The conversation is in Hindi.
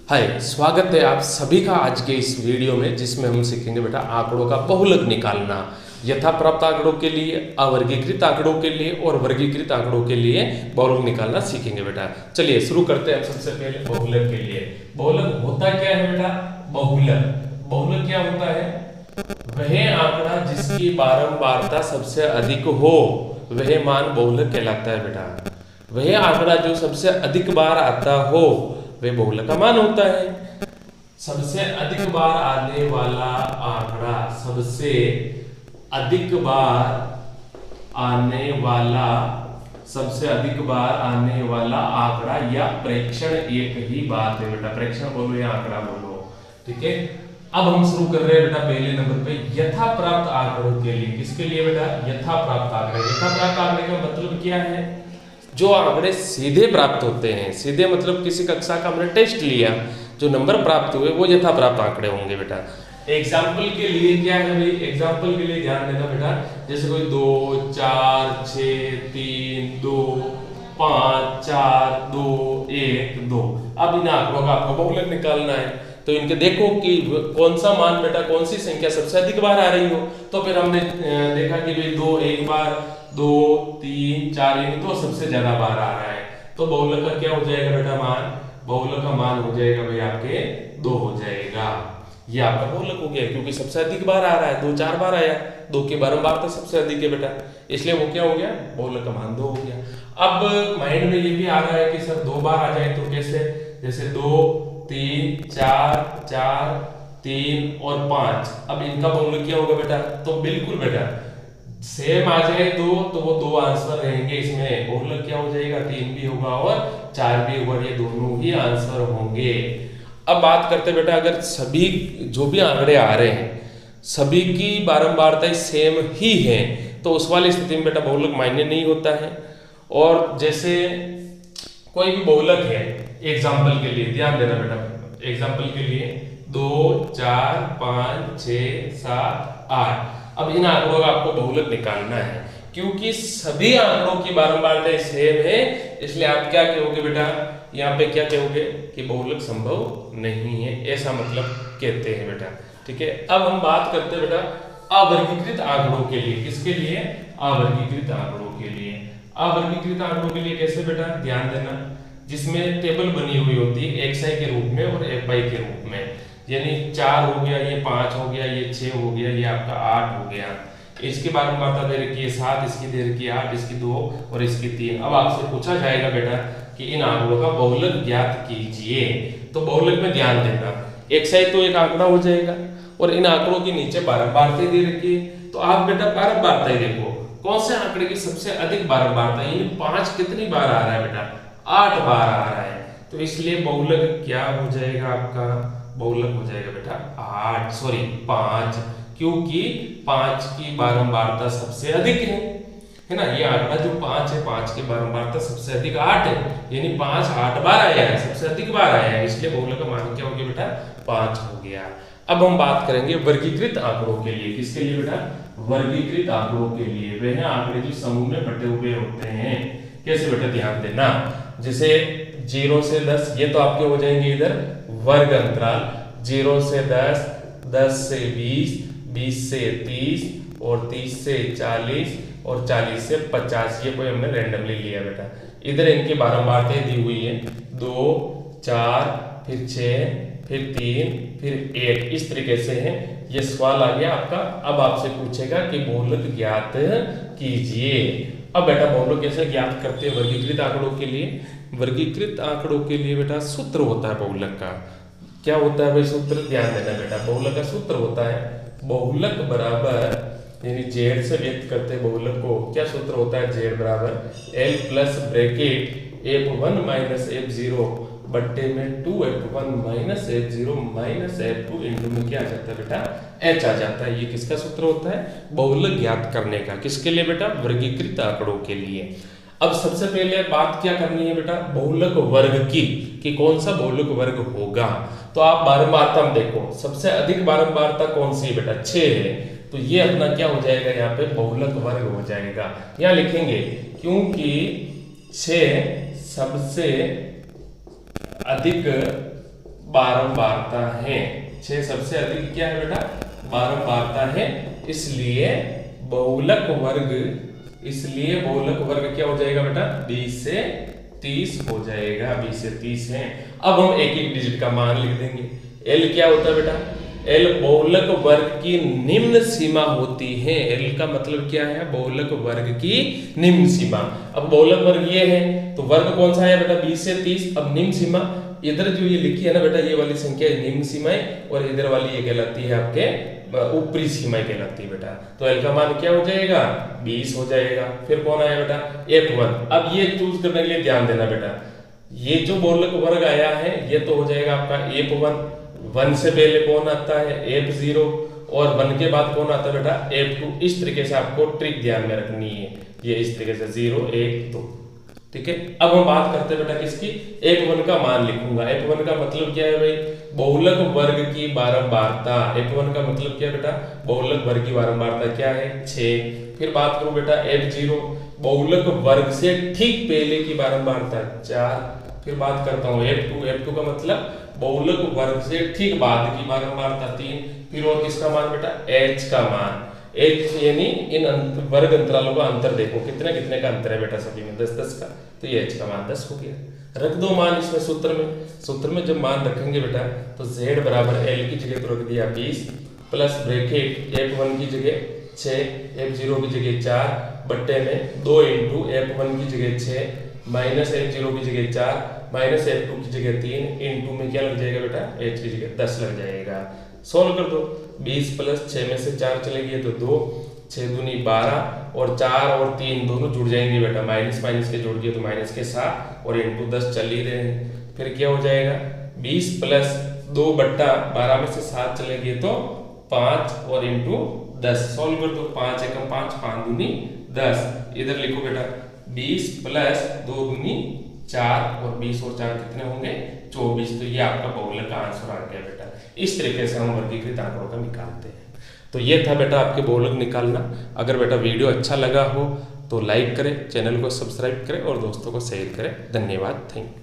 हाय, स्वागत है आप सभी का आज के इस वीडियो में, जिसमें हम सीखेंगे बेटा आंकड़ों का बहुलक निकालना यथा प्राप्त आंकड़ों के लिए, अवर्गीकृत आंकड़ों के लिए और वर्गीकृत आंकड़ों के लिए बहुलक निकालना सीखेंगे बेटा। चलिए शुरू करते हैं हम सबसे पहले बहुलक के लिए। बहुलक होता क्या है बेटा? बहुलक बहुलक क्या होता है? वह आंकड़ा जिसकी बारंबारता सबसे अधिक हो वह मान बहुलक कहलाता है बेटा। वह आंकड़ा जो सबसे अधिक बार आता हो वह बहुलक का मान होता है। सबसे अधिक बार आने वाला आंकड़ा, सबसे अधिक बार आने वाला, सबसे अधिक बार आने वाला आंकड़ा या प्रेक्षण एक ही बात है बेटा। प्रेक्षण बोलो या आंकड़ा बोलो, ठीक है। अब हम शुरू कर रहे हैं बेटा पहले नंबर पे यथा प्राप्त आंकड़ों के लिए। किसके लिए बेटा? यथा प्राप्त आंकड़े। यथा प्राप्त आंकड़े का मतलब क्या है? जो आंकड़े सीधे प्राप्त होते हैं, सीधे मतलब किसी कक्षा का हमने टेस्ट लिया, जो नंबर प्राप्त हुए वो यथा प्राप्त आंकड़े होंगे बेटा। एग्जाम्पल के लिए क्या है भाई? एग्जाम्पल के लिए ध्यान देना बेटा, जैसे कोई 2 4 6 3 2 5 4 2 1 2। अब इन आंकड़ों का आपको बहुलक निकालना है, तो इनके देखो कि कौन सा मान बेटा, कौन सी संख्या सबसे अधिक बार आ रही हो। तो फिर हमने देखा कि भाई 2 एक बार, 2 3 4 यानी 2 सबसे ज्यादा बार आ रहा है, तो बहुलक का क्या हो जाएगा बेटा मान? बहुलक का मान हो जाएगा भाई आपके 2 हो जाएगा। ये आपका बहुलक हो गया, क्योंकि सबसे अधिक बार आ रहा है, 2 4 बार आया, 2 की बारंबारता सबसे अधिक है बेटा, इसलिए वो क्या हो गया? बहुलक का मान 2 हो गया। अब माइंड में ये भी आ रहा है कि सर 2 बार आ जाए तो कैसे? जैसे 2 3 4 4 3 और 5, अब इनका बहुलक क्या होगा बेटा? तो बिल्कुल बेटा सेम आ जाए दो, तो वो 2 आंसर रहेंगे, इसमें बहुलक क्या हो जाएगा? 3 भी होगा और 4 भी होगा, ये दोनों ही आंसर होंगे। अब बात करते बेटा, अगर सभी जो भी आंकड़े आ रहे हैं सभी की बारंबारता सेम ही है, तो उस वाली स्थिति में बेटा बहुलक मान्य नहीं होता है। और जैसे कोई भी बहुलक है, एग्जाम्पल के लिए ध्यान देना बेटा, एग्जाम्पल के लिए 2 4 5 6 7 8। अब इन आंकड़ों का आपको बहुलक निकालना है, क्योंकि सभी आंकड़ों की बारंबारता सेम है, इसलिए आप क्या कहोगे बेटा? यहाँ पे क्या कहोगे कि बहुलक संभव नहीं है, ऐसा मतलब कहते हैं बेटा, ठीक है। अब हम बात करते हैं बेटा अवर्गीकृत आंकड़ों के लिए। किसके लिए? अवर्गीकृत आंकड़ों के लिए। अवर्गीकृत आंकड़ों के लिए कैसे बेटा? ध्यान देना, जिसमें टेबल बनी हुई होती है xi के रूप में और fy के रूप में, यानी 4 हो गया, ये 5 हो गया, ये 6 हो गया, ये आपका 8 हो गया। इसकी बारंबारता दे रखी है 7, इसकी दे रखी है 8, इसकी 2 और इसकी 3। अब आपसे पूछा जाएगा बेटा कि इन आंकड़ों का बहुलक ज्ञात कीजिए, तो बहुलक में ध्यान देना, xi तो एक आंकड़ा हो जाएगा और इन आंकड़ों के नीचे बारंबारता दे रखी है, तो आप बेटा बारंबारता देखो कौन से आंकड़े की सबसे अधिक बारंबारता, यानी 5 कितनी बार आ रहा है बेटा? 8 बार आ रहा है, तो इसलिए बहुलक क्या हो जाएगा आपका? बहुलक हो जाएगा बेटा 5, क्योंकि 5 की बारंबारता सबसे अधिक है ना। ये आंकड़ा जो 5 है, 5 की बारंबारता सबसे अधिक 8 है, यानी 5 8 बार आया है, सबसे अधिक बार आया है, इसलिए बहुलक का मान क्या हो गया बेटा? 5 हो गया। अब हम बात करेंगे वर्गीकृत आंकड़ों के लिए। किसके लिए बेटा? वर्गीकृत आंकड़ों के लिए। वह आंकड़े जो समूह में बटे हुए होते हैं। कैसे बेटा? ध्यान देना, जैसे 0 से 10, ये तो आपके हो जाएंगे इधर वर्ग अंतराल, 0 से 10, 10 से 20, 20 से 30 और 30 से 40 और 40 से 50। ये कोई हमने रैंडमली लिया बेटा। इधर इनकी बारंबारताएं दी हुई है, 2 4 फिर 6 फिर 3 फिर 1, इस तरीके से है। ये सवाल आ गया आपका। अब आपसे पूछेगा कि बहुलक ज्ञात कीजिए। अब बेटा बहुलक कैसे ज्ञात करते हैं वर्गीकृत आंकड़ों के लिए? वर्गीकृत आंकड़ों के लिए बेटा सूत्र होता है बहुलक का। क्या होता है भाई सूत्र? ध्यान देना बेटा, बहुलक का सूत्र होता है बहुलक बराबर, यानी जेड से व्यक्त करते हैं बहुलक को। क्या सूत्र होता है? जेड बराबर L plus bracket f1 minus f0 बट्टे में 2f1 minus f0 minus f2 into में क्या आ जाता है बेटा? h आ जाता है। ये किसका सूत्र होता है? बहुलक ज्ञात करने का। किसके लिए बेटा? वर्गीकृत आंकड़ों के लिए। अब सबसे पहले बात क्या करनी है बेटा? बहुलक वर्ग की, कि कौन सा बहुलक वर्ग होगा। तो आप बारंबारता में देखो, सबसे अधिक बारंबारता कौन सी है बेटा? 6 है, तो ये अपना क्या हो जाएगा? यहाँ पे बहुलक वर्ग हो जाएगा। यहाँ लिखेंगे क्योंकि 6 सबसे अधिक बारंबारता है। 6 सबसे अधिक क्या है बेटा, बारंबारता है। इसलिए बहुलक वर्ग क्या हो जाएगा बेटा, 20 से 30 हो जाएगा। 20 से 30 है। अब हम एक एक डिजिट का मान लिख देंगे। एल क्या होता है बेटा, एल बहुलक वर्ग की निम्न सीमा होती है। एल का मतलब क्या है, बहुलक वर्ग की निम्न सीमा। अब बहुलक वर्ग ये है तो वर्ग कौन सा है बेटा, 20 से 30। अब निम्न सीमा इधर जो ये लिखी है ना बेटा, ये वाली संख्या निम्न सीमा है और इधर वाली ये कहलाती है आपके ऊपरी सीमा कहलाती है बेटा। तो एल का मान क्या हो जाएगा, 20 हो जाएगा। फिर कौन आया बेटा, F1। अब ये चूज करने के लिए ध्यान देना बेटा, ये जो बहुलक वर्ग आया है ये तो हो जाएगा आपका F1। 1 से पहले कौन आता है, F0 और 1 के बाद कौन आता है बेटा, F2। इस तरीके से आपको ट्रिक ध्यान में रखनी है, ये इस तरीके से 0 1 2। ठीक है। अब हम बात करते हैं बेटा किसकी, F1 का मान लिखूंगा। F1 का मतलब क्या है भाई, बहुलक वर्ग की बारंबारता। F1 का मतलब क्या है बेटा, बहुलक वर्ग की बारंबारता क्या है, 6। फिर बात करूं बेटा F0, बहुलक वर्ग से ठीक पहले की बारंबारता 4। फिर बात करता हूँ F2 का मतलब बहुलक वर्ग से ठीक बाद की बारंबारता 3। फिर और किसका मान बेटा, H का मान। H यानी इन वर्ग अंतरालों का अंतर देखो, कितने कितने का अंतर है बेटा सभी में, 10 10 का। तो ये H का मान 10 हो गया। रख दो मान इसमें सूत्र में जब मान रखेंगे बेटा तो Z बराबर L की जगह तो रख दिया 20 प्लस ब्रैकेट F1 की जगह 6, F0 की जगह 4 बट्टे में 2 इंटू F1 की जगह 6 माइनस F0 की जगह 4 माइनस F2 की जगह 3 इंटू में क्या लग जाएगा बेटा, H की जगह 10 लग जाएगा। सोल्व कर दो, 20 प्लस 6 में से 4 चले गए तो 2, 6 दूनी 12 और 4 और 3 दोनों जुड़ जाएंगे बेटा, माइनस माइनस के जुड़ गए तो माइनस के 7 और इंटू 10 चल ही रहे हैं। फिर क्या हो जाएगा, 20 प्लस 2 बट्टा 12 में से 7 चले गए तो 5 और इंटू 10। सोल्व कर दो, 5 एकम 5 5 दूनी 10। इधर लिखो बेटा 20 प्लस 2 दूनी 4 और 20 और 4 कितने होंगे, 24। तो ये आपका बहुलक का आंसर आ गया बेटा। इस तरीके से हम वर्गीकृत आंकड़ों का निकालते हैं। तो ये था बेटा आपके बहुलक निकालना। अगर बेटा वीडियो अच्छा लगा हो तो लाइक करें, चैनल को सब्सक्राइब करें और दोस्तों को शेयर करें। धन्यवाद, थैंक यू।